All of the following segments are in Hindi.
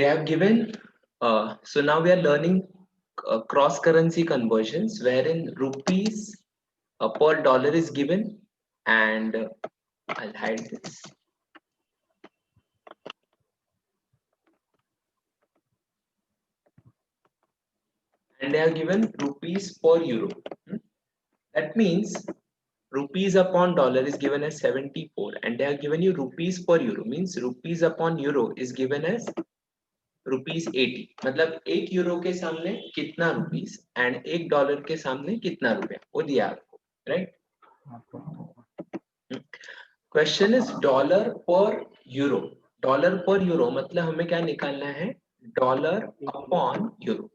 They have given, so now we are learning cross currency conversions wherein rupees per dollar is given, and I'll hide this. And they are given rupees per euro. That means rupees upon dollar is given as 74, and they have given you rupees per euro, means rupees upon euro is given as rupees 80. मतलब एक यूरो के सामने कितना रुपीस एंड एक डॉलर के सामने कितना रुपया वो दिया आपको, राइट? क्वेश्चन इज डॉलर पर यूरो. डॉलर पर यूरो मतलब हमें क्या निकालना है? Dollar upon euro,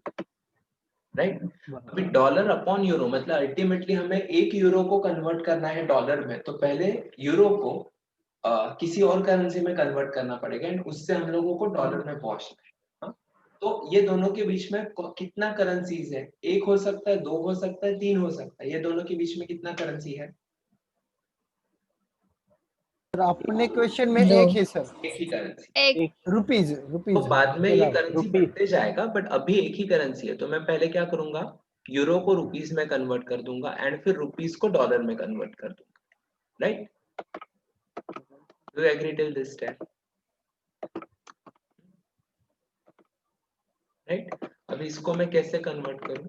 right? अभी डॉलर अपॉन यूरो मतलब अल्टीमेटली हमें एक यूरो को कन्वर्ट करना है डॉलर में, तो पहले यूरो को किसी और करेंसी में कन्वर्ट करना पड़ेगा एंड उससे हम लोगों को डॉलर में पहुंचना है. तो ये दोनों के बीच में कितना करेंसीज है? एक हो सकता है, दो हो सकता है, तीन हो सकता है. ये दोनों के बीच में कितना करेंसी है? अपने क्वेश्चन में एक ही सर, एक ही करेंसी, एक रुपीज. तो बाद में ये करेंसी बढ़ते जाएगा, बट अभी एक ही करेंसी है. तो मैं पहले क्या करूंगा? यूरो को रुपीस में कन्वर्ट कर दूंगा एंड फिर रुपीस को डॉलर में कन्वर्ट कर दूंगा, right? Do you agree till this step? Right. अभी इसको मैं कैसे कन्वर्ट करूं?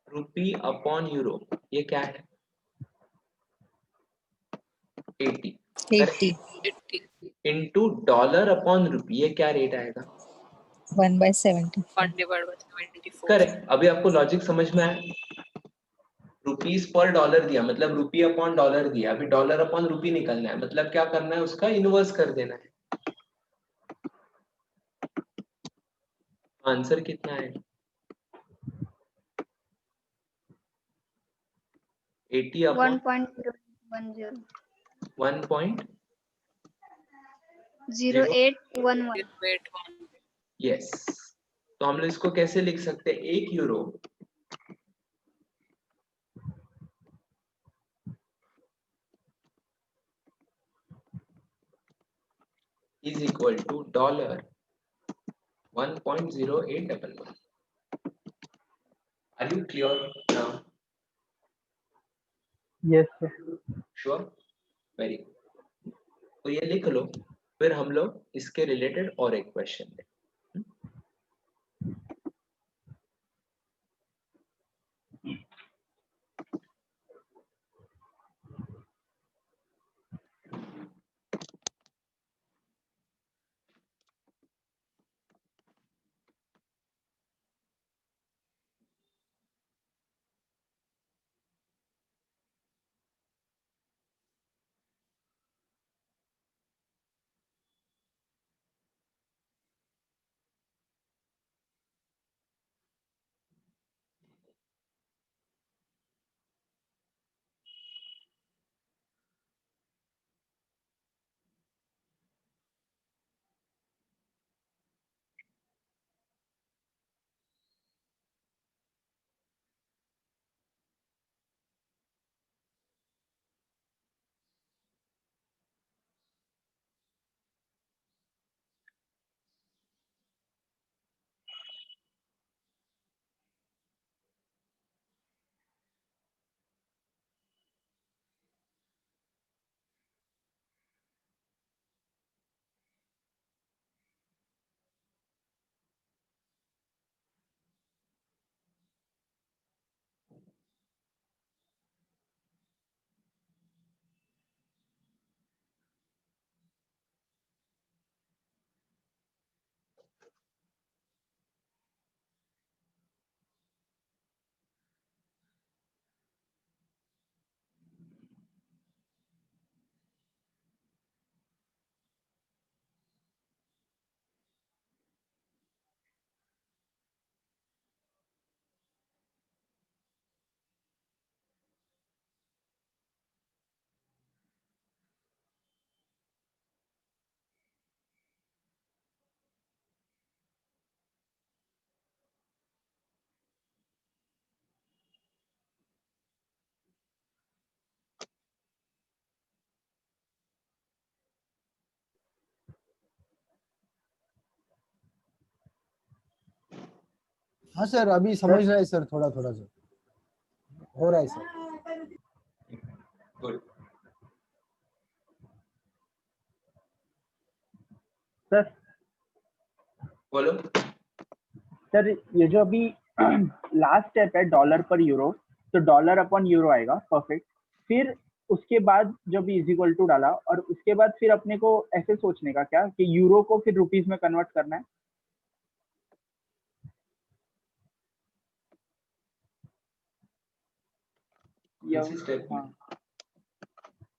रुपी अपॉन यूरो ये क्या है? 80. 80 इनटू डॉलर अपॉन रुपी ये क्या रेट आएगा? 1/70 1/74. करेक्ट. अभी आपको लॉजिक समझ में आया? रुपीस पर डॉलर दिया मतलब रुपी अपॉन डॉलर दिया, अभी डॉलर अपॉन रुपी निकलना है मतलब क्या करना है? उसका इनवर्स कर देना है. आंसर कितना है? 80 अपॉन 1.010 1.0811. यस. तो हम लोग इसको कैसे लिख सकते हैं? एक euro is equal to dollar 1.0811. Are you clear now? Yes sir. Sure. Very good. तो ये लिख लो, फिर हम लोग इसके रिलेटेड और एक क्वेश्चन लें. हाँ सर, अभी समझ रहा है सर, थोड़ा थोड़ा सर हो रहा है सर। गुड। सर बोलो। सर ये जो अभी लास्ट स्टेप है डॉलर पर यूरो, तो डॉलर अपॉन यूरो आएगा, परफेक्ट। फिर उसके बाद जब इज इक्वल टू डाला, और उसके बाद फिर अपने को ऐसे सोचने का क्या कि यूरो को फिर रुपीज में कन्वर्ट करना है, या इसी स्टेप में हाँ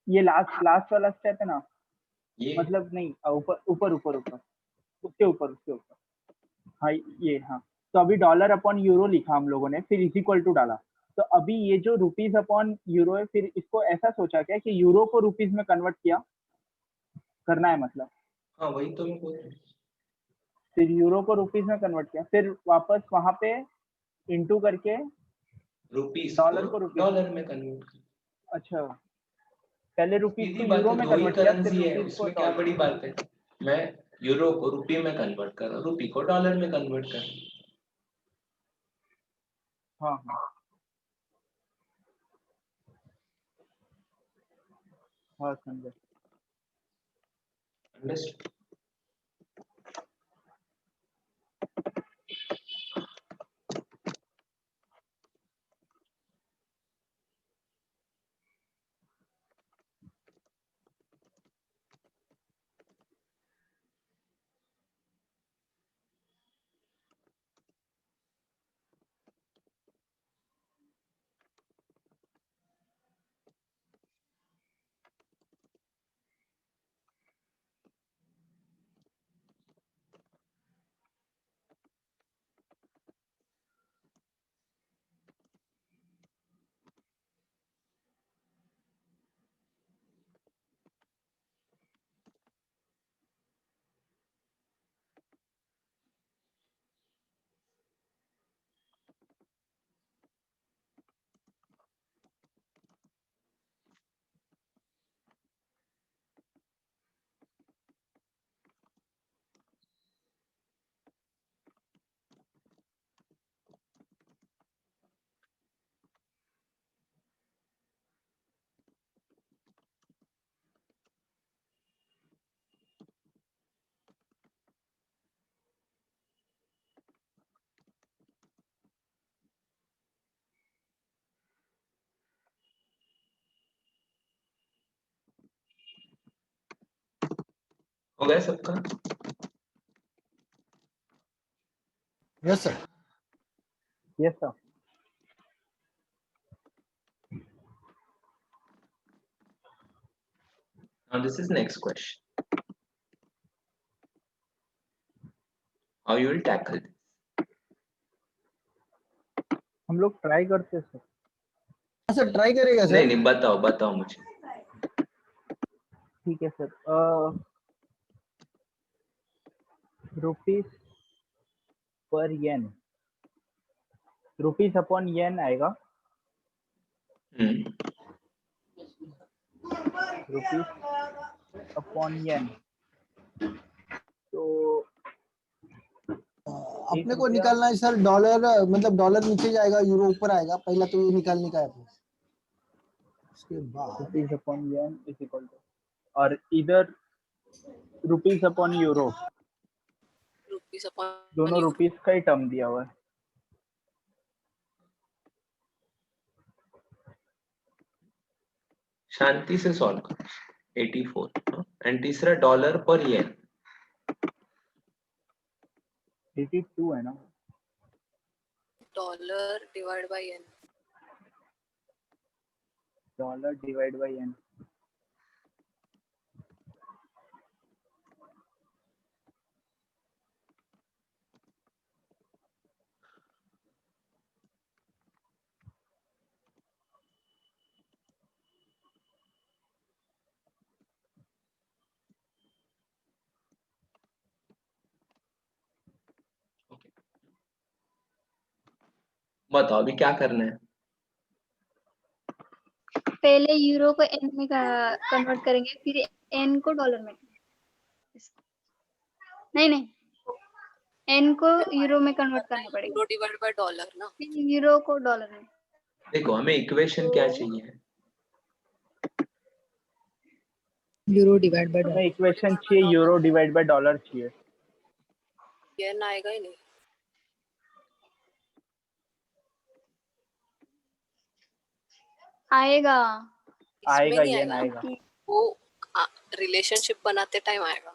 ये लास्ट लास्ट वाला स्टेप है ना, ये मतलब नहीं ऊपर ऊपर ऊपर ऊपर उसके ऊपर उसके ऊपर, हाँ ये हाँ। तो अभी डॉलर अपॉन यूरो लिखा हम लोगों ने, फिर इज इक्वल टू डाला। तो अभी ये जो रुपीज अपॉन यूरो है, फिर इसको ऐसा सोचा क्या कि यूरो को रुपीज में कन्वर्ट किया करना है, मतलब हाँ वही तो मैं बोल रहा हूँ। फिर यूरो को रुपीज में कन्वर्ट किया, फिर वापस वहां पे इंटू करके रुपीस डॉलर को को रुपीज, डॉलर में कन्वर्ट कर। अच्छा पहले रुपीज सीधी को बात यूरो है, में दो ही कन्वर्ट किया, फिर करेंसी है, रुपीज को उसमें क्या डॉलर। बड़ी बात है। मैं यूरो को रुपये में कन्वर्ट कर रहा हूँ, रुपये को डॉलर में कन्वर्ट कर। हाँ हाँ हाँ समझे। अंडरस्टूड। हो गया सबका? Yes sir. Yes sir. Now this is next question. How you will tackle this? हम लोग ट्राई करते हैं सर। हाँ सर, ट्राई करेगा नहीं सर। नहीं, बताओ बताओ मुझे। ठीक है सर। रुपीज पर येन, रुपीज अपॉन येन आएगा, रुपीज अपॉन येन। तो अपने को निकालना है सर डॉलर, मतलब डॉलर नीचे जाएगा, यूरो ऊपर आएगा, पहला तो ये निकालने का है अपने। उसके बाद rupees upon yen is equal to, और इधर rupees upon euro, rupees upon दोनों रुपीज का ही टर्म दिया हुआ है। शांति से सॉल्व करो। 84 एंड तीसरा डॉलर पर येन। 82 है ना, dollar divide by yen. Dollar divide by yen. बताओ अभी क्या करना है। पहले यूरो को एन में कन्वर्ट करेंगे, फिर एन को डॉलर में। नहीं नहीं, एन को यूरो में कन्वर्ट करना पड़ेगा, यूरो डिवाइड बाय डॉलर ना। यूरो को डॉलर में। देखो हमें इक्वेशन क्या चाहिए, यूरो डिवाइड बाय हमें इक्वेशन चाहिए यूरो डिवाइड बाय डॉलर चाहिए। येन आएगा ही नहीं। आएगा, इसमें आएगा, नहीं येन आएगा, आएगा। वो रिलेशनशिप बनाते टाइम आएगा।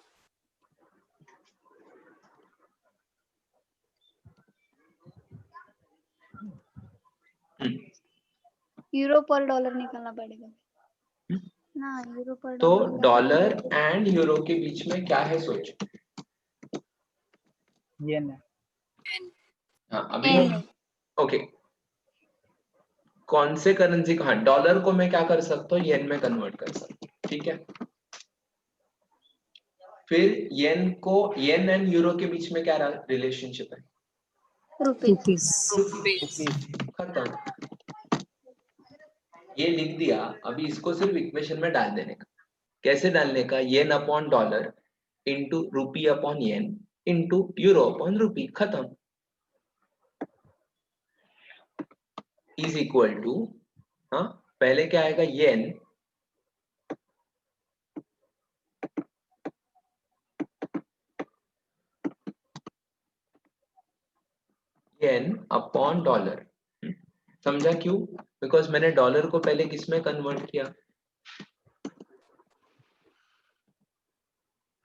यूरो पर डॉलर निकालना पड़ेगा हम्म। ना, यूरो पर तो डॉलर डॉलर एंड यूरो के बीच में क्या है सोचो। येन है। हाँ अभी एन हम ओके कौन से करेंसी का, हाँ डॉलर को मैं क्या कर सकता हूँ, येन में कन्वर्ट कर सकता हूँ, ठीक है। फिर येन एंड यूरो के बीच में क्या रिलेशनशिप है, रुपीज। रुपीज। खत्म। ये लिख दिया, अभी इसको सिर्फ इक्वेशन में डाल देने का। कैसे डालने का, येन अपॉन डॉलर इंटू रूपी अपॉन येन इंटू यूरो अपॉन रूपी, खत्म। इज इक्वल टू, हाँ पहले क्या आएगा, येन अपॉन डॉलर। समझा क्यों, बिकॉज मैंने डॉलर को पहले किस में कन्वर्ट किया,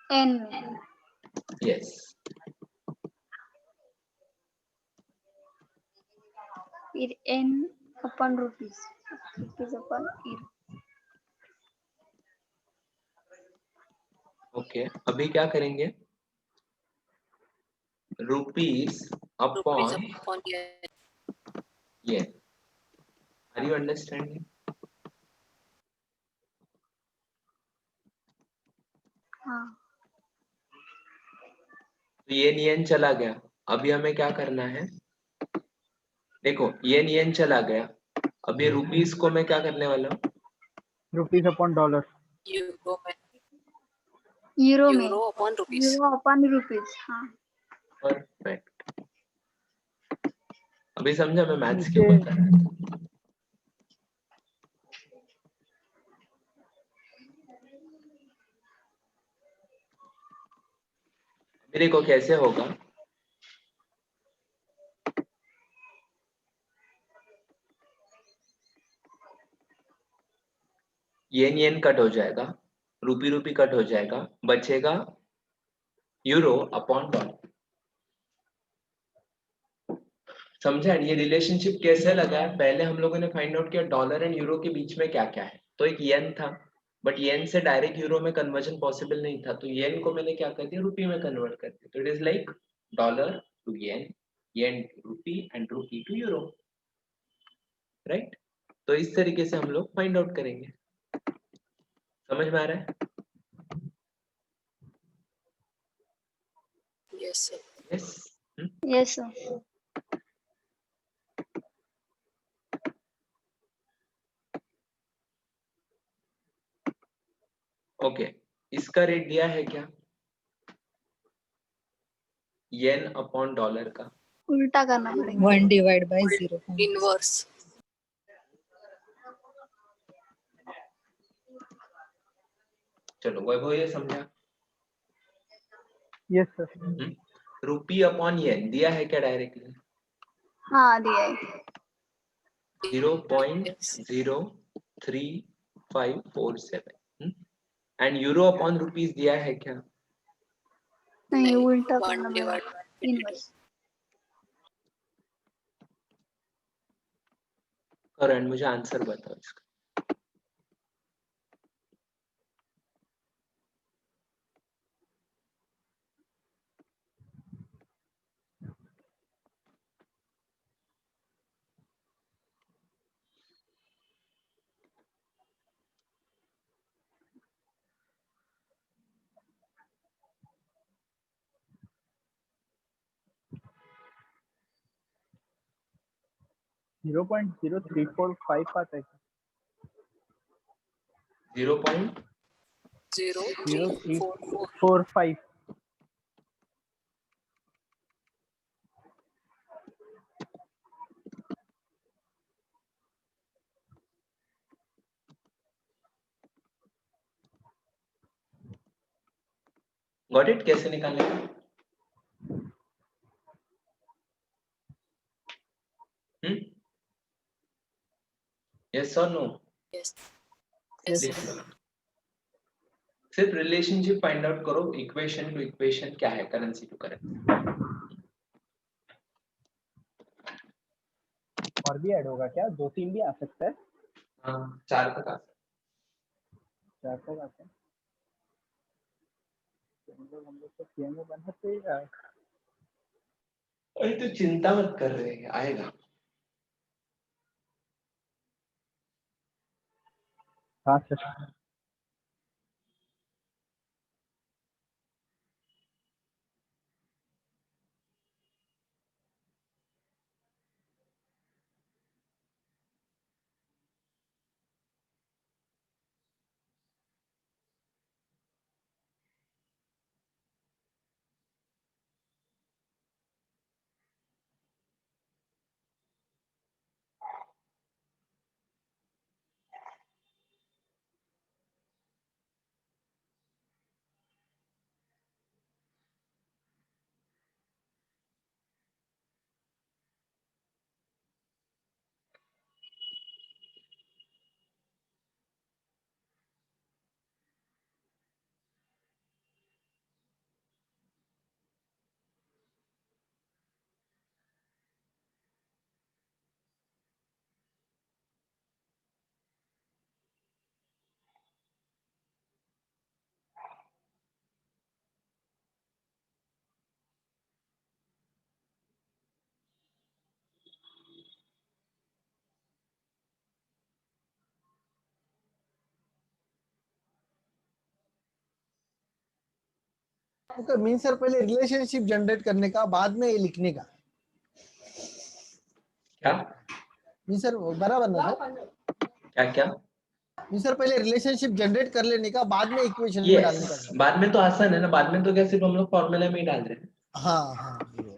एन में। यस। फिर yen upon rupees, rupees upon euro. Okay अभी क्या करेंगे, rupees rupees upon upon yen. Yen. Are you understanding? हाँ, तो येन चला गया, अभी हमें क्या करना है, देखो येन चला गया, अभी रुपीज को मैं क्या करने वाला हूँ, रुपीज अपॉन डॉलर। यूरो में, यूरो में, यूरो अपॉन रुपीज। यूरो अपन रुपीज। हाँ, परफेक्ट। अभी समझा मैं मैथ्स क्यों नीचे बता रहा था। मेरे को कैसे होगा, येन कट हो जाएगा, रूपी कट हो जाएगा, बचेगा यूरो अपॉन डॉलर। समझा ये रिलेशनशिप कैसे लगा है, पहले हम लोगों ने फाइंड आउट किया डॉलर एंड यूरो के बीच में क्या क्या है, तो एक येन था, बट येन से डायरेक्ट यूरो में कन्वर्जन पॉसिबल नहीं था, तो येन को मैंने क्या कर दिया, रुपी में कन्वर्ट कर दिया, तो it is like dollar to yen, yen to rupee and rupee to euro, right. तो इस तरीके से हम लोग फाइंड आउट करेंगे। समझ में आ रहा है? Yes sir. Yes. Yes sir. Okay इसका रेट दिया है क्या, येन अपॉन डॉलर का, उल्टा करना पड़ेगा। 1 डिवाइड बाय 0. इनवर्स। चलो वैभव ये समझा। Yes sir. Rupee upon yen दिया है क्या डायरेक्टली, हाँ, दिया है। 0.03547 एंड यूरो अपॉन रुपीज दिया है क्या, नहीं, उल्टा 1 करना पड़ेगा, डिवाइड बाय इनवर्स। करो एंड मुझे आंसर बताओ इसका। जीरो 0.0345 आता है। 0.0345 0.0345। 0.345। Got it? कैसे निकालेंगे? यस और नो? Yes. Yes. सिर्फ रिलेशनशिप फाइंड आउट करो, इक्वेशन टू इक्वेशन क्या है, करेंसी टू करेंसी। और भी ऐड होगा क्या? 2 3 भी आ सकता है? हाँ, 4 तक आ सकता 4 तक आते हैं। तो हम लोग तो सीएम में बनाते ही यार। है। अरे तो चिंता मत कर रहे हैं, आएगा। हाँ सर। ओके मीन सर पहले रिलेशनशिप जनरेट करने का, बाद में ये लिखने का। क्या मीन सर बराबर ना सर? क्या क्या? मीन सर पहले रिलेशनशिप जनरेट कर लेने का, बाद में इक्वेशन में डालने का। यस, बाद में तो आसान है ना, बाद में तो क्या सिर्फ हम लोग फॉर्मूला में ही डाल रहे हैं। हाँ हाँ बराबर।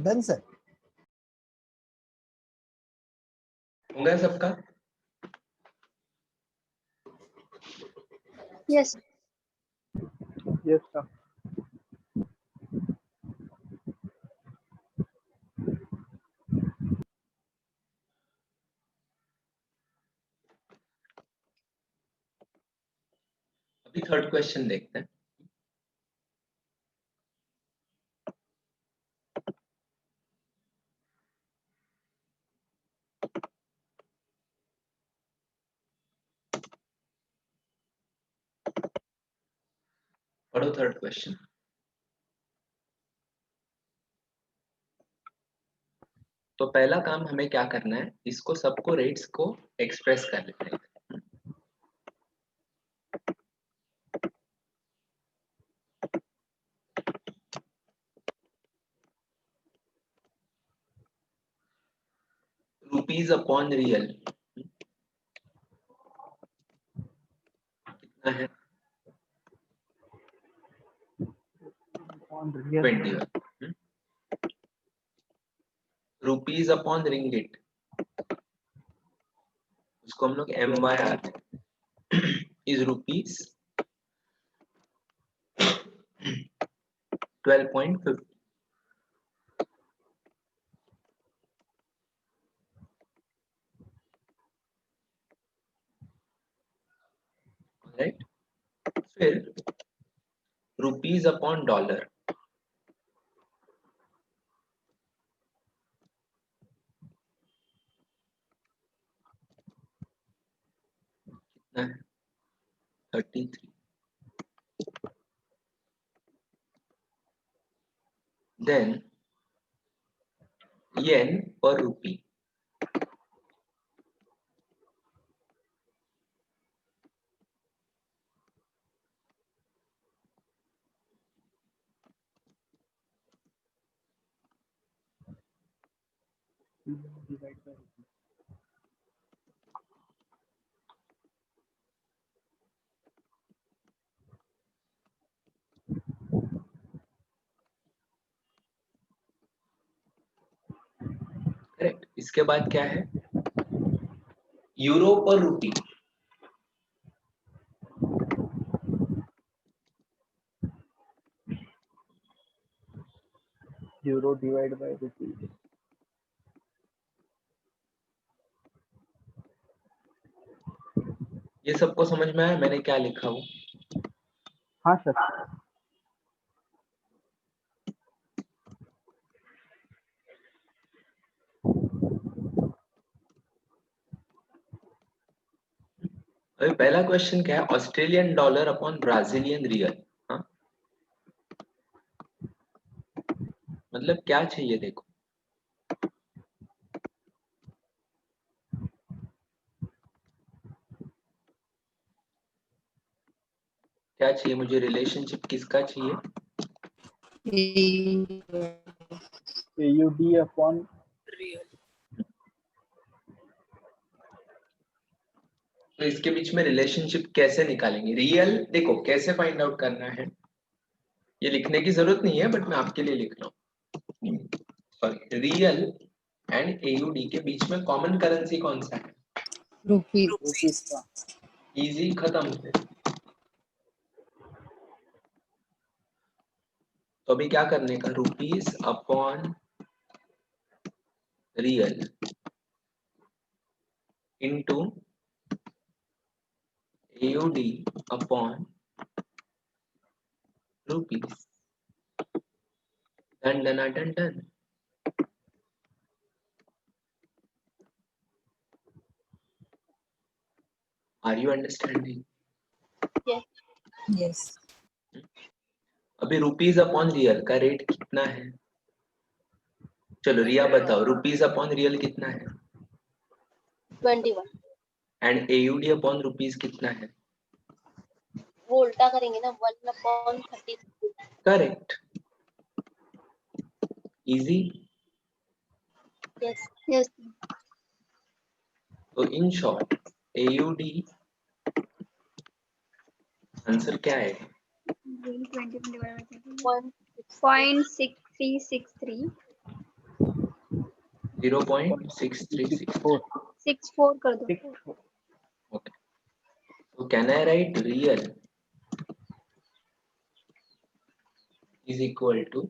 Done sir. हो गया सबका? Yes yes sir. अभी थर्ड क्वेश्चन देखते हैं। पढ़ो थर्ड क्वेश्चन। तो पहला काम हमें क्या करना है, इसको सबको रेट्स को एक्सप्रेस कर लेते हैं। रुपीज अपॉन रियल कितना है? On real 21। Rupees upon ringgit, उसको हम लोग MYR इज रुपीज 12.50। राइट, फिर रुपीज अपॉन डॉलर, कितना है? 33। देन येन पर रुपी, डिवाइड बाय करेक्ट। इसके बाद क्या है? यूरो पर रुपी, यूरो डिवाइड बाय रुपीज। ये सबको समझ में आया मैंने क्या लिखा हूँ? हाँ सर। अभी पहला क्वेश्चन क्या है? Australian dollar upon Brazilian real. हाँ, मतलब क्या चाहिए देखो, क्या चाहिए मुझे? रिलेशनशिप किसका चाहिए? AUD upon Real. तो इसके बीच में रिलेशनशिप कैसे निकालेंगे? रियल देखो कैसे फाइंड आउट करना है, ये लिखने की जरूरत नहीं है बट मैं आपके लिए लिख रहा हूँ। सॉरी, रियल एंड AUD के बीच में कॉमन करेंसी कौन सा है? रुपीज। रुपीज का। इजी, खत्म। तो अभी क्या करने का? Rupees upon real into AUD upon rupees. Done done done done. Are you understanding? Yes. अभी रुपीज अपॉन रियल का रेट कितना है? चलो रिया बताओ, रुपीज अपॉन रियल कितना है? 21। एंड AUD अपॉन रुपीज कितना है? वो उल्टा करेंगे ना, 1/30। Correct, easy. यस। यस तो इन शॉर्ट AUD आंसर क्या है? 20 डिवाइड बाय 1 0.6363 0.636. 6 4 कर दो. 6 Okay. So can I write real is equal to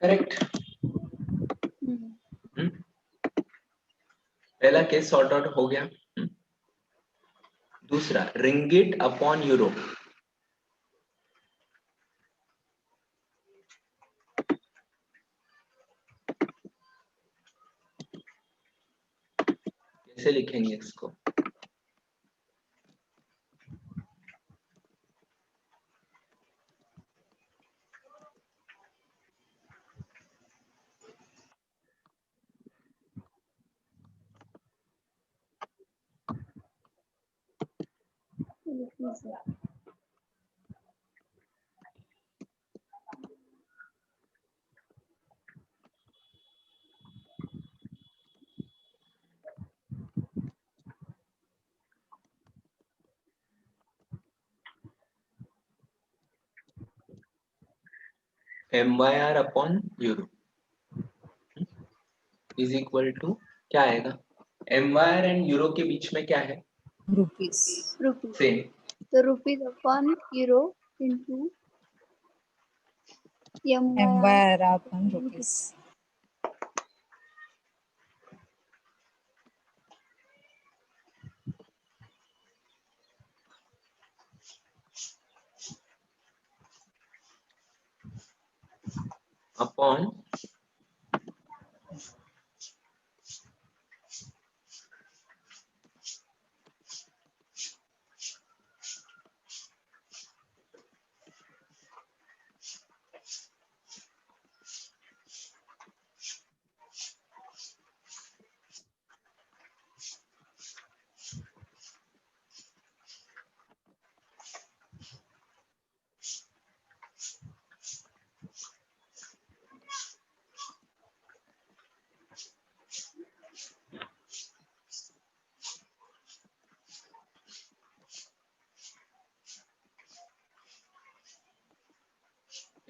correct? Hmm? पहला केस सॉर्ट आउट हो गया. दूसरा रिंगिट अपॉन यूरो. कैसे लिखेंगे इसको? MYR upon euro is equal to क्या आएगा? MYR एंड यूरो के बीच में क्या है? Rupees. रुपीज. सेम. तो rupees upon euro into MYR upon rupees. Upon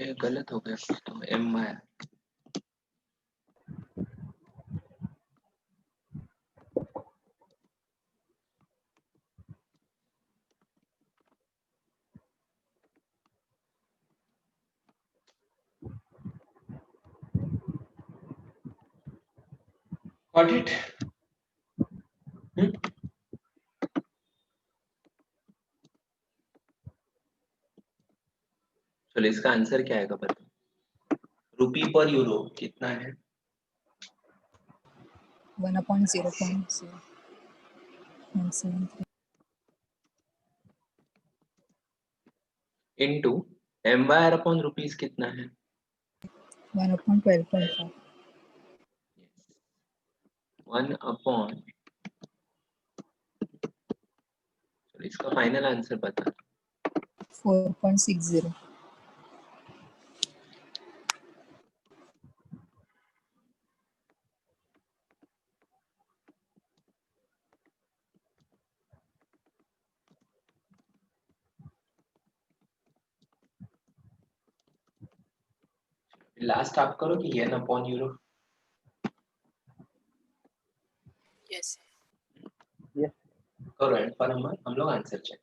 ये गलत हो गया कुछ तो. MYR Got it? चलो इसका आंसर क्या आएगा बताओ. रुपी पर यूरो कितना है? 1/0.073. इनटू MYR अपॉन रुपीस कितना है? 1/12.5. 1 अपॉन. चलो इसका फाइनल आंसर बता. 4.60. लास्ट आप करो कि येन अपॉन यूरो. Yes. करो एंड पर हम लोग answer check.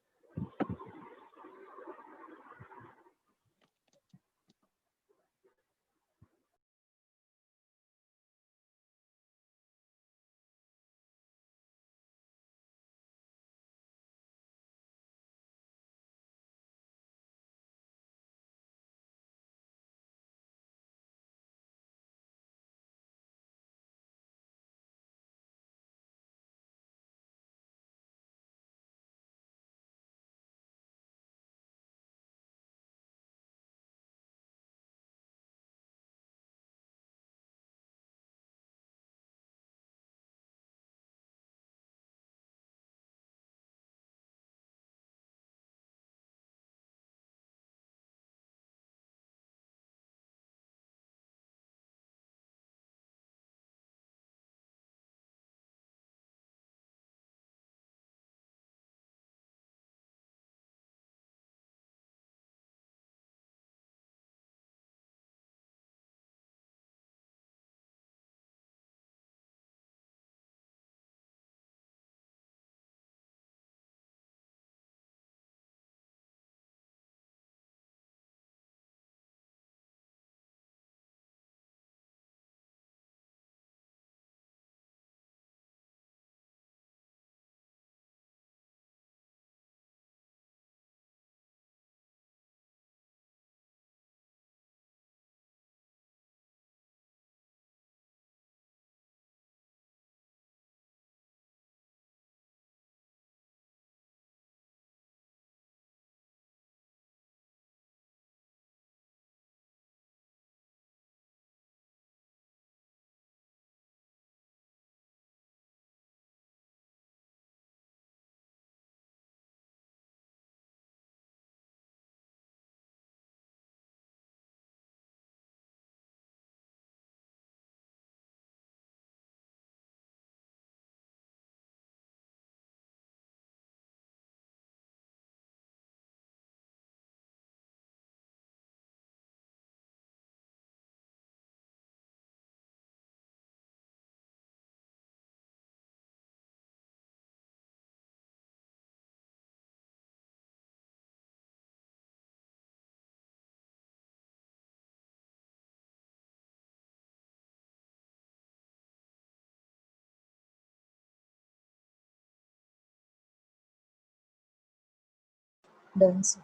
Done, sir.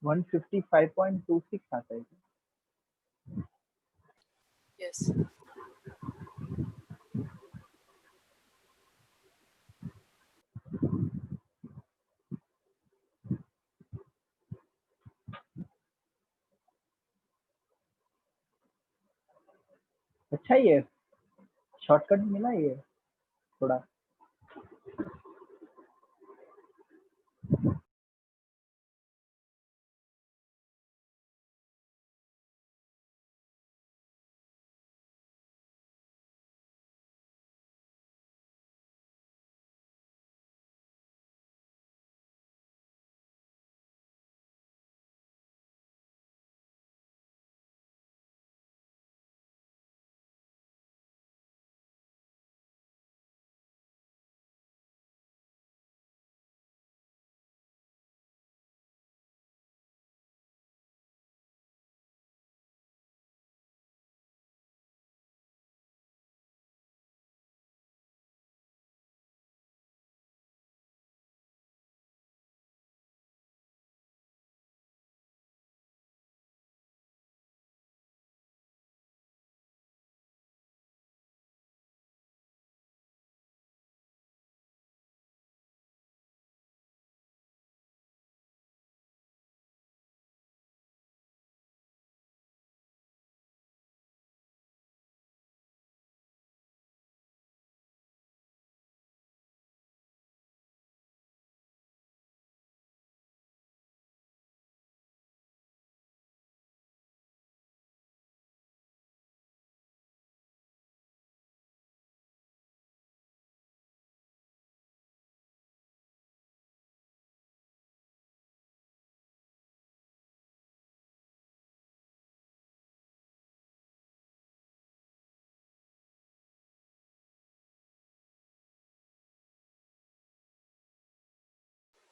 One 155.26 आता है. Yes. अच्छा ही है, शॉर्टकट मिला ये थोड़ा.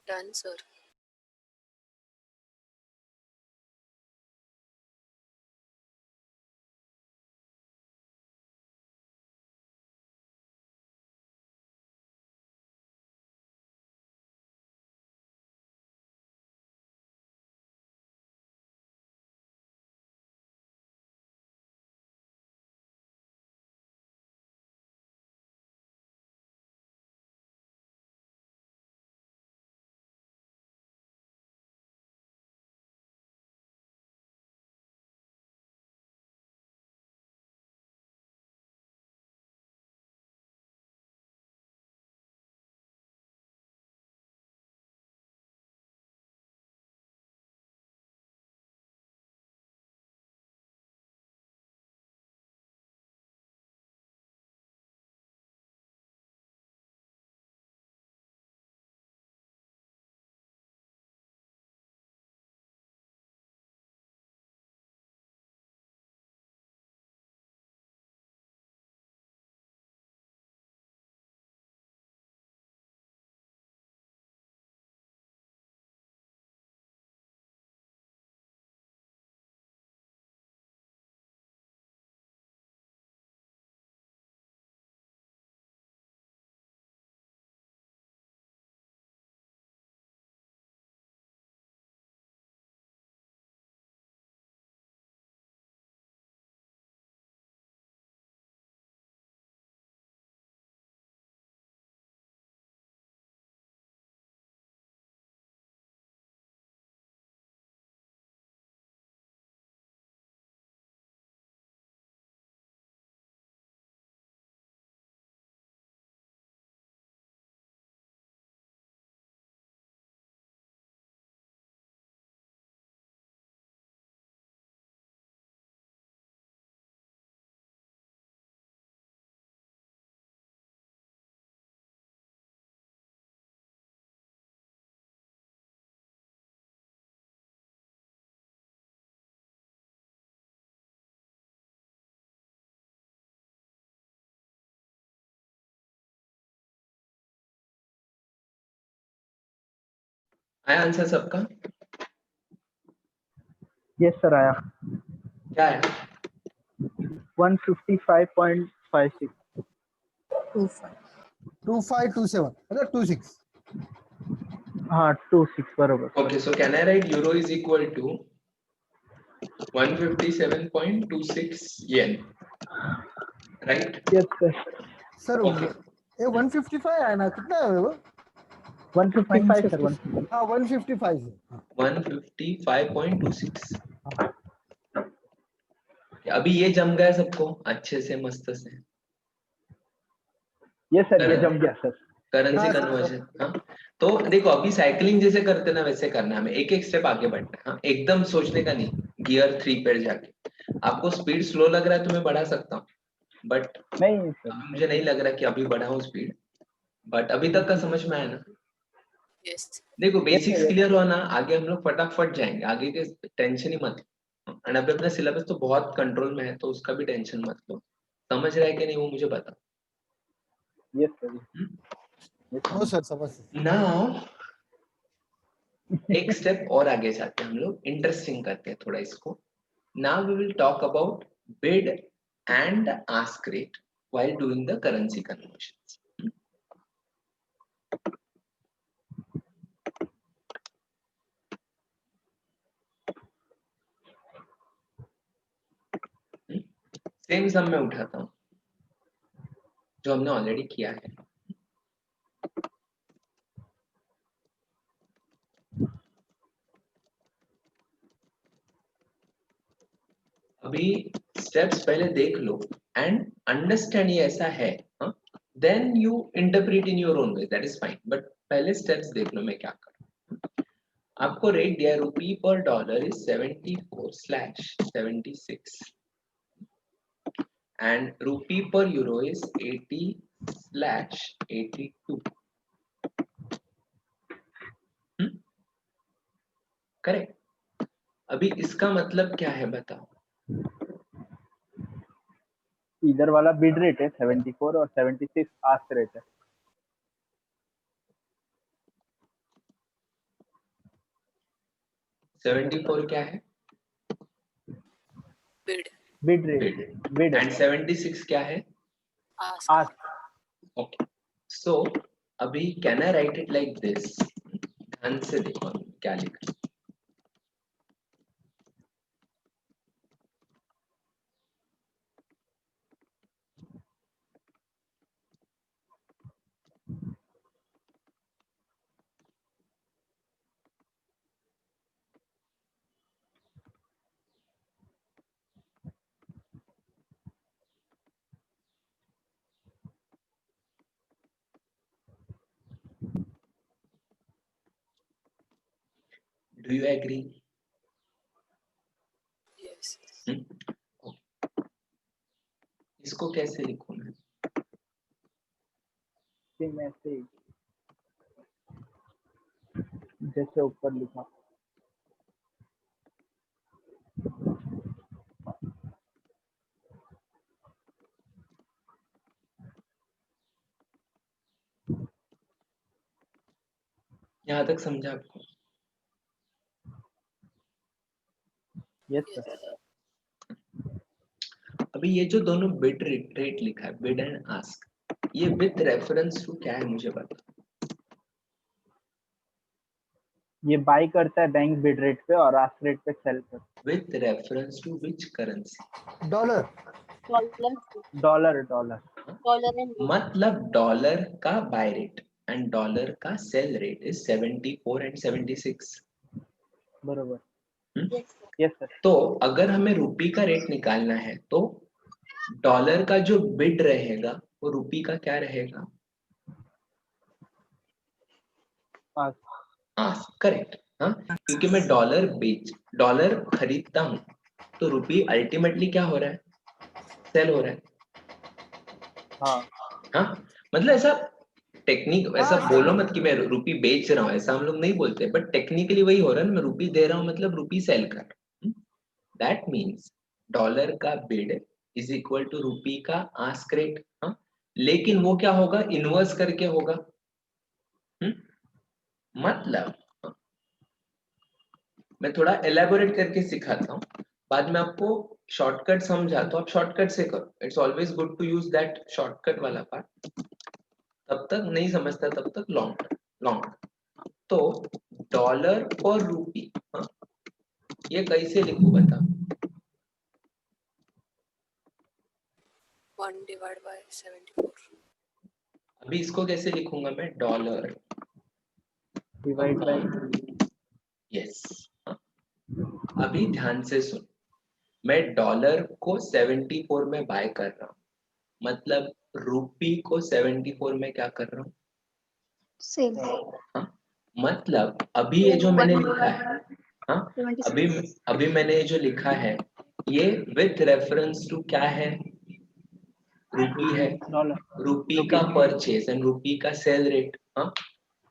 Done, sir. आया आंसर सबका? यस सर आया। क्या है? 155.56। 25. 2527 मतलब 26। हाँ 26 बरोबर। Okay, so can I write euro is equal to 157.26 yen, right? Yes sir. Sir Okay. ये 155 है ना, कितना है वो? 155 सर 155। हाँ 155 है। 155.26। अभी ये जम गया सबको अच्छे से, मस्त से। यस सर ये जम गया सर। करेंसी हाँ, कन्वर्जन। हाँ, तो देखो अभी साइकिलिंग जैसे करते ना वैसे करना है हमें, एक एक स्टेप आगे बढ़ना है। हाँ, एकदम सोचने का नहीं, गियर 3 पर जाके। आपको स्पीड स्लो लग रहा है तो मैं बढ़ा सकता हूँ, बट नहीं सर। मुझे नहीं लग रहा कि अभी बढ़ाऊं स्पीड। बट अभी तक का समझ में आया ना? Yes. देखो बेसिक्स yes. क्लियर हो ना, आगे हम लोग फटाफट जाएंगे, आगे के टेंशन ही मत लो। एंड अभी अपना सिलेबस तो बहुत कंट्रोल में है, तो उसका भी टेंशन मत लो। समझ रहा है कि नहीं वो मुझे बता। Yes sir. हो सर समझ। नाउ एक स्टेप और आगे जाते हैं हम लोग, इंटरेस्टिंग करते हैं थोड़ा इसको। Now we will talk about bid and ask rate while doing the currency conversion. Same sum में उठाता हूँ जो हमने ऑलरेडी किया है। अभी स्टेप्स पहले देख लो एंड अंडरस्टैंड ये ऐसा है, then you interpret in your own way, that is fine. But पहले स्टेप्स देख लो मैं क्या करूँ। आपको रेट दिया रुपी पर dollar is 74/76 and rupee per euro is 80/82। Correct. अभी इसका मतलब क्या है बताओ? इधर वाला बिड रेट है 74 और 76 आस्क रेट है। 74 क्या है? Bid. Bid rate, bid. Bid and 76 क्या है? Ask. आस्क। ओके, सो अभी can I write it like this? ध्यान से देखो क्या लिखा। Do you agree? Yes. इसको कैसे लिखूं मैं? सेम ऐसे ही जैसे ऊपर लिखा। यहाँ तक समझा आपको? Yes sir. अभी ये जो दोनों बिड रेट लिखा है, बिड एंड आस्क, ये विथ रेफरेंस टू क्या है मुझे बता। ये बाय करता है बैंक बिड रेट पे और आस्क रेट पे सेल करता with reference to which currency? Dollar. Dollar है। डॉलर डॉलर डॉलर एंड मतलब डॉलर का बाय रेट एंड डॉलर का सेल रेट इज 74 एंड 76। बरोबर। Yes sir. Yes sir. तो अगर हमें रुपी का रेट निकालना है तो डॉलर का जो बिड रहेगा वो रुपी का क्या रहेगा? आस्क। Ask, correct. हाँ, क्योंकि मैं डॉलर खरीदता हूँ तो रुपी अल्टीमेटली क्या हो रहा है? सेल हो रहा है। हाँ हाँ, मतलब ऐसा टेक्निक, ऐसा हाँ, बोलो मत कि मैं रुपी बेच रहा हूँ, ऐसा हम लोग नहीं बोलते, बट टेक्निकली वही हो रहा है ना, मैं रुपी दे रहा हूँ मतलब रुपी सेल कर रहा हूँ। दैट मीन्स डॉलर का bid is equal two rupee का आस्क रेट। हाँ, लेकिन वो क्या होगा? इनवर्स करके होगा। मतलब मैं थोड़ा एलेबोरेट करके सिखाता हूँ, बाद में आपको शॉर्टकट समझा तो आप शॉर्टकट से करो। It's always good to use that shortcut वाला पार्ट। तब तक नहीं समझता तब तक लॉन्ग। तो डॉलर पर रूपी, हाँ, ये कैसे लिखूं बता? 1 divided by 74. अभी इसको कैसे लिखूंगा मैं? Dollar divide bye yes. अभी ध्यान से सुन, मैं डॉलर को 74 में बाय कर रहा हूँ, मतलब रूपी को 74 में क्या कर रहा हूँ? सेल। हाँ, मतलब अभी ये जो मैंने लिखा है, हाँ, 76। अभी मैंने ये जो लिखा है ये विथ रेफरेंस टू क्या है? रूपी है। डॉलर। रूपी का परचेज एंड रूपी का सेल रेट। हाँ,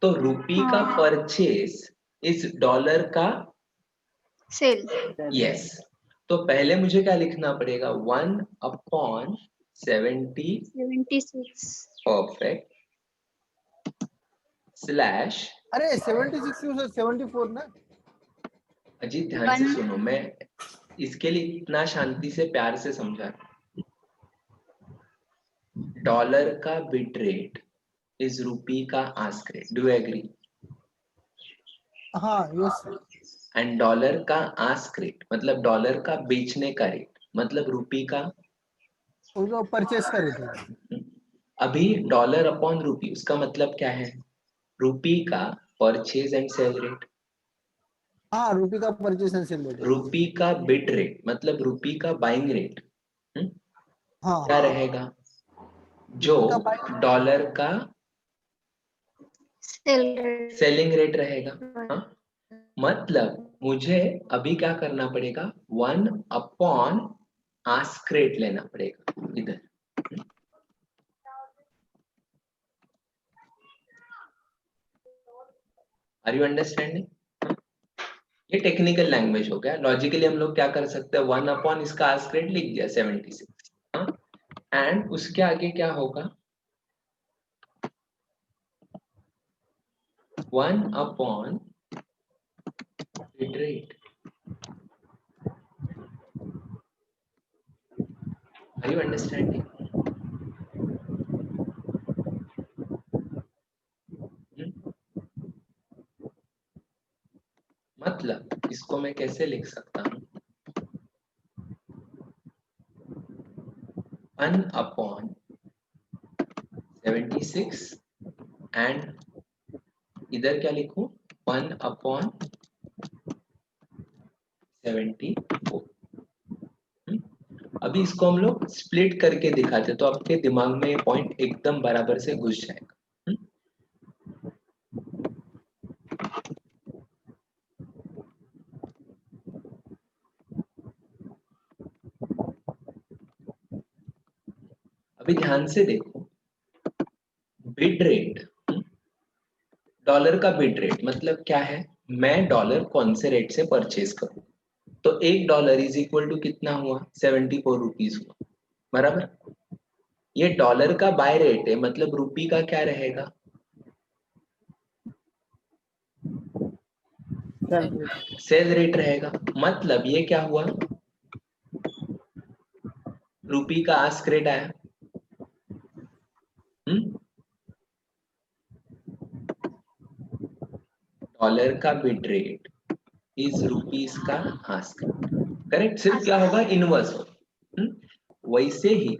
तो रूपी का हाँ। परचेज इस डॉलर का सेल। यस। तो पहले मुझे क्या लिखना पड़ेगा? 1/70 76। Perfect slash. अरे 76 क्यों सर? 74 ना। अजीत ध्यान से 1 सुनो, मैं इसके लिए इतना शांति से प्यार से समझा रहा हूं। डॉलर का बिट रेट इज रूपी का आस्क रेट, डू एग्री? हाँ यस। एंड डॉलर का आस्क रेट मतलब डॉलर का बेचने का रेट, मतलब रूपी का। उसको परचेस का रेट है। अभी डॉलर अपॉन रूपी, उसका मतलब क्या है? रूपी का परचेज एंड सेल रेट। हाँ, रुपी का परचेस एंड सेल रेट है। रूपी का बिट रेट मतलब रूपी का बाइंग रेट हाँ, क्या रहेगा? जो रूपी का बाय डॉलर का सेल रेट। सेलिंग रेट रहेगा। हाँ, मतलब मुझे अभी क्या करना पड़ेगा? 1/, आस्क रेट लेना पड़ेगा इधर। Are you understanding? ये टेक्निकल लैंग्वेज हो गया। लॉजिकली हम लोग क्या कर सकते हैं? 1/, इसका आस्क रेट लिख दिया 76। हाँ, एंड उसके आगे क्या होगा? 1/, बिड रेट। you understanding? मतलब इसको मैं कैसे लिख सकता हूँ? 1/76 एंड इधर क्या लिखूं? 1/74। अभी इसको हम लोग स्प्लिट करके दिखाते तो आपके दिमाग में ये पॉइंट एकदम बराबर से घुस जाएगा। अभी ध्यान से देखो, बिड रेट, डॉलर का बिड रेट मतलब क्या है? मैं डॉलर कौन से रेट से परचेज करूं, तो $1 इज इक्वल टू कितना हुआ? 74 रुपीज हुआ, बराबर। ये डॉलर का बाय रेट है, मतलब रुपी का क्या रहेगा? सेल रेट रहेगा। मतलब ये क्या हुआ? रुपी का आस्क रेट आया। डॉलर का बिड रेट इज रुपीस का आस्क रेट, करेक्ट। सिर्फ क्या होगा? इनवर्स होगा। वैसे ही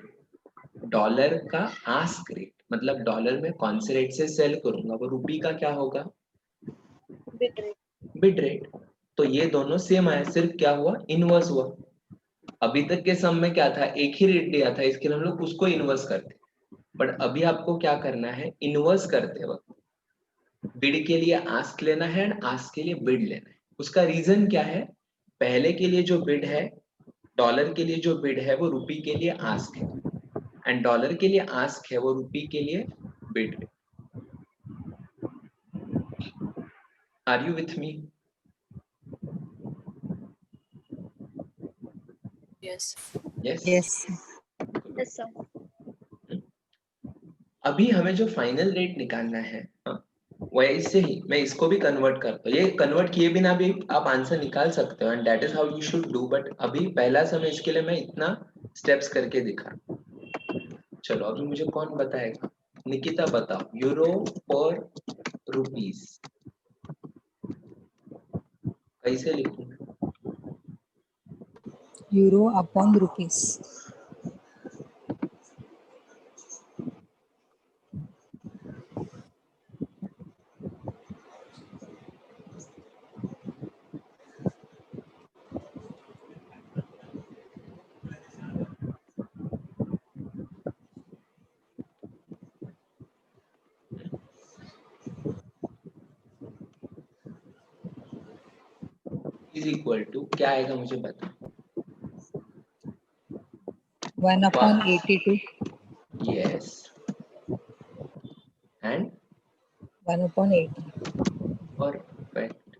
डॉलर का आस्क रेट मतलब डॉलर में कौन से रेट से सेल करूंगा, वो रुपी का क्या होगा? Bit rate. Bid rate. तो ये दोनों सेम आया, सिर्फ क्या हुआ? इनवर्स हुआ। अभी तक के सम में क्या था? एक ही रेट दिया था, इसके लिए हम लोग उसको इनवर्स करते, बट अभी आपको क्या करना है? इनवर्स करते वक्त बिड के लिए आस्क लेना है एंड आस्क के लिए बिड लेना है। उसका रीजन क्या है? पहले के लिए जो बिड है, डॉलर के लिए जो बिड है वो रुपी के लिए आस्क है, एंड डॉलर के लिए आस्क है वो रुपी के लिए बिड है। Are you with me? Yes. Yes. Yes. Yes, sir. अभी हमें जो फाइनल रेट निकालना है, वैसे ही मैं इसको भी कन्वर्ट करता हूँ। ये कन्वर्ट किए बिना भी आप आंसर निकाल सकते हो, and that is how you should do. But अभी पहला समय इसके लिए मैं इतना स्टेप्स करके दिखा। चलो अभी मुझे कौन बताएगा? निकिता बताओ, यूरो पर रुपीस कैसे लिखूं? Euro upon rupees. Is equal to क्या आएगा मुझे बता। 1/82. Yes, and 1/80. परफेक्ट।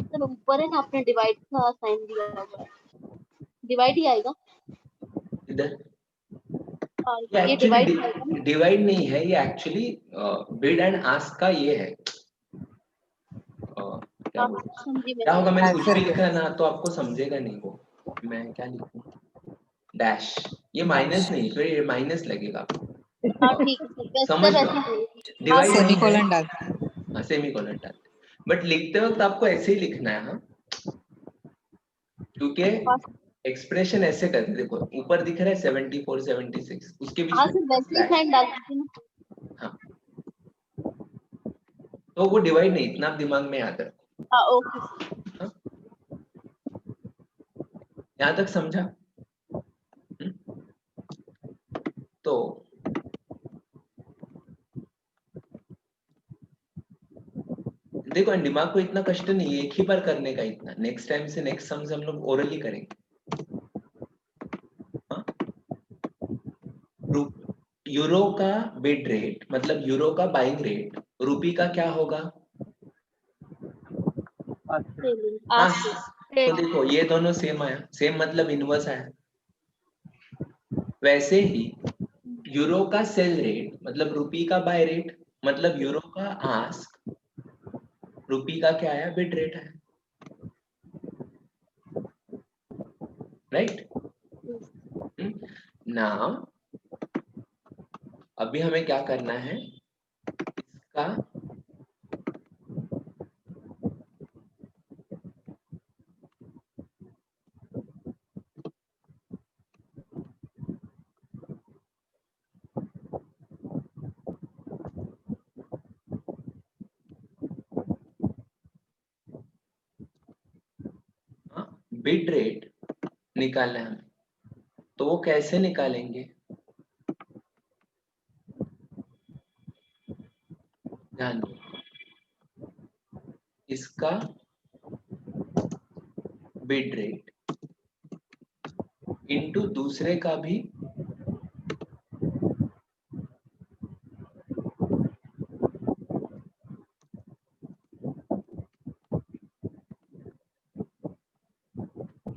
सर ऊपर है ना, आपने डिवाइड का साइन दिया हुआ है, डिवाइड ही आएगा। इधर ये ये डिवाइड एक्चुअली आएगा ना। डिवाइड नहीं है, ये एक्चुअली बिड एंड आस्क का ये है। क्या बोलते हैं? समझी क्या होगा? मैंने हाँ, कुछ फिर भी लिखा ना तो आपको समझेगा नहीं वो। मैं क्या लिखूं? डैश। ये माइनस नहीं, फिर ये माइनस लगेगा आपको। हाँ ठीक है सर, वैसे समझ लो, वैसे डिवाइड नहीं है। सेमीकोलन डाल। हाँ, सेमीकोलन डाल, बट लिखते वक्त आपको ऐसे ही लिखना है। हाँ, क्योंकि एक्सप्रेशन ऐसे करते, देखो ऊपर दिख रहा है 74 76, उसके बीच हाँ में सर वैसे ही slash। साइन डाल दीजिए ना। हाँ, तो वो डिवाइड नहीं, इतना आप दिमाग में याद रखो। हाँ ओके सर। हाँ? यहाँ तक समझा? तो देखो, दिमाग को इतना कष्ट नहीं है एक ही बार करने का, इतना नेक्स्ट टाइम से नेक्स्ट सम्स हम लोग ओरली करेंगे। हाँ? यूरो का बिड रेट मतलब यूरो का बाइंग रेट रुपी का क्या होगा? सेलिंग हाँ, आस्क। तो देखो ये दोनों सेम आया, सेम मतलब इनवर्स आया। वैसे ही यूरो का सेल रेट मतलब रुपी का बाय रेट मतलब यूरो का आस्क, रुपी का क्या है, बिड रेट है, राइट। नाउ अभी हमें क्या करना है, इसका बिड रेट निकालना है हमें, तो वो कैसे निकालेंगे, ध्यान दो, इसका बिड रेट इनटू दूसरे का भी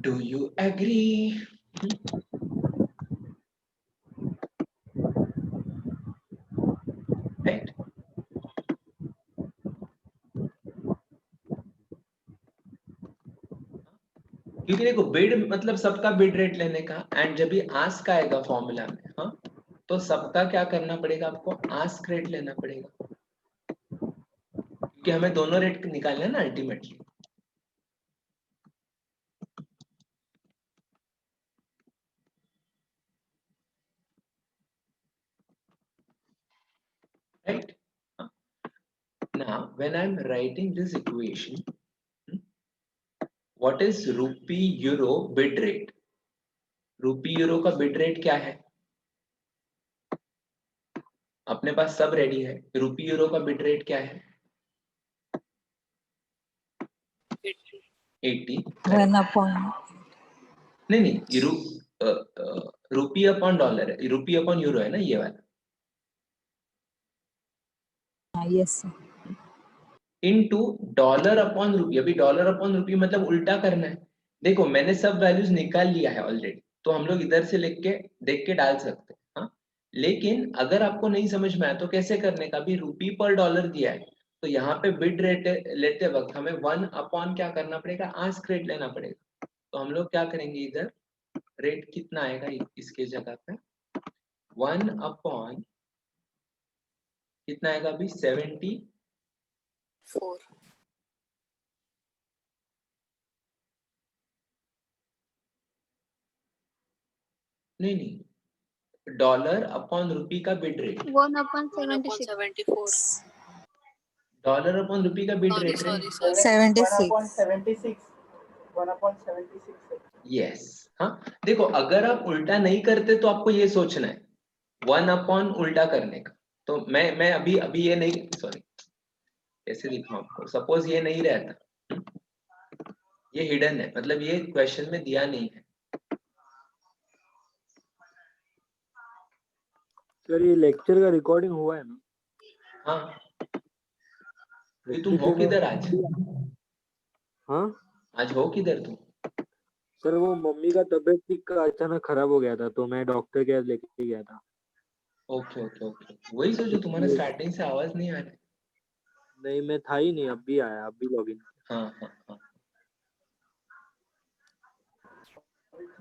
डू यू एग्री, राइट। क्योंकि देखो बिड मतलब सबका बिड रेट लेने का, एंड जब भी आस्क आएगा फॉर्मूला में, हाँ, तो सबका क्या करना पड़ेगा, आपको आस्क रेट लेना पड़ेगा, क्योंकि हमें दोनों रेट निकालना है ना ultimately. Right? Now, when I'm writing this equation, what is rupee euro bid rate? रूपी यूरो का बिड रेट क्या है, अपने पास सब रेडी है। रूपी यूरो का बिड रेट क्या है, 80। 1 upon नहीं रूपी अपॉन डॉलर है, रूपी अपॉन यूरो है ना ये वाला, yes sir. Into dollar upon रूपी। अभी डॉलर अपॉन रूपी मतलब उल्टा करना है। देखो मैंने सब वैल्यूज निकाल लिया है ऑलरेडी, तो हम लोग इधर से लिख के देख के डाल सकते हैं, हाँ। लेकिन अगर आपको नहीं समझ में आया तो कैसे करने का, भी रूपी पर डॉलर दिया है, तो यहाँ पे बिड रेट लेते वक्त हमें 1 अपॉन क्या करना पड़ेगा, आस्क रेट लेना पड़ेगा। तो हम लोग क्या करेंगे, इधर रेट कितना आएगा इसके जगह पे, 1 अपॉन कितना आएगा अभी, 74। नहीं डॉलर अपॉन रूपी का बिड रेट, 1/76. 1/74. डॉलर अपॉन रूपी का बिड रेट है। Sorry. 76 1/76 यस, हाँ। देखो अगर आप उल्टा नहीं करते तो आपको ये सोचना है 1 अपॉन उल्टा करने का। तो मैं अभी ये नहीं, सॉरी कैसे दिखाऊं आपको, सपोज ये नहीं रहता, ये हिडन है, मतलब ये क्वेश्चन में दिया नहीं है। सर ये लेक्चर का रिकॉर्डिंग हुआ है ना? हाँ, कि तुम हो किधर आज, हाँ आज हो किधर तुम? सर, वो मम्मी का तबीयत ठीक अचानक खराब हो गया था, तो मैं डॉक्टर के पास लेके गया था। ओके ओके ओके, वही सोचो तुम्हारा स्टार्टिंग से आवाज नहीं आ रहा है। नहीं, मैं था ही नहीं, अभी आया, अभी लॉगिन। हाँ हाँ हाँ,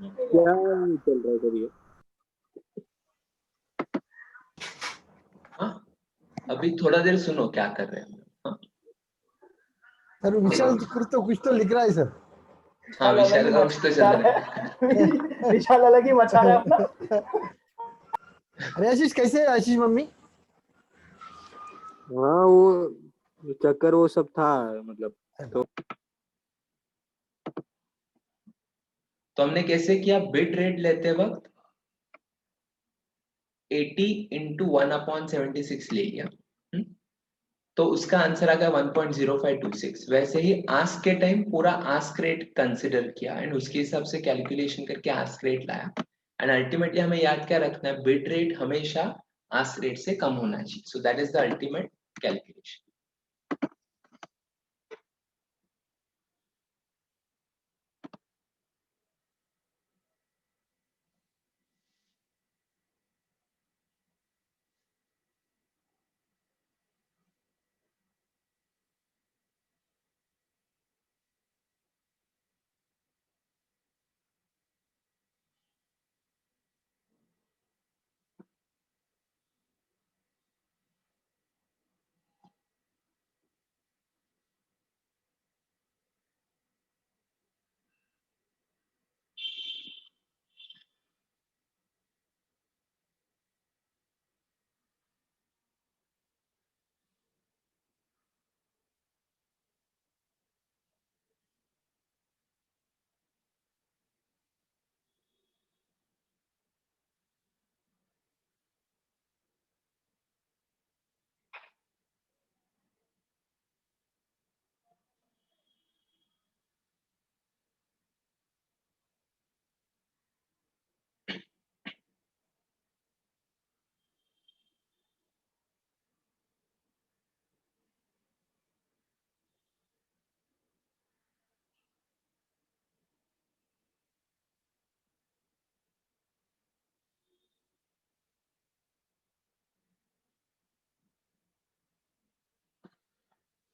क्या चल रहा है सर ये? हाँ अभी थोड़ा देर सुनो क्या कर रहे हैं। हाँ सर विशाल कुछ तो लिख रहा है सर। हाँ, विशाल का कुछ तो चल रहा है। विशाल अलग ही मचा रहा है अपना। अरे आशीष कैसे है, आशीष मम्मी? हाँ, वो चक्कर वो सब था, मतलब तो हमने कैसे किया, बिड रेट लेते वक्त 80 इंटू 1 अपॉन 76 ले लिया, तो उसका आंसर आ गया 1.0526। वैसे ही आस्क के टाइम पूरा आस्क रेट कंसिडर किया एंड उसके हिसाब से कैलकुलेशन करके आस्क रेट लाया, एंड अल्टीमेटली हमें याद क्या रखना है, बिड रेट हमेशा आस्क रेट से कम होना चाहिए। So that is the ultimate calculation.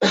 है।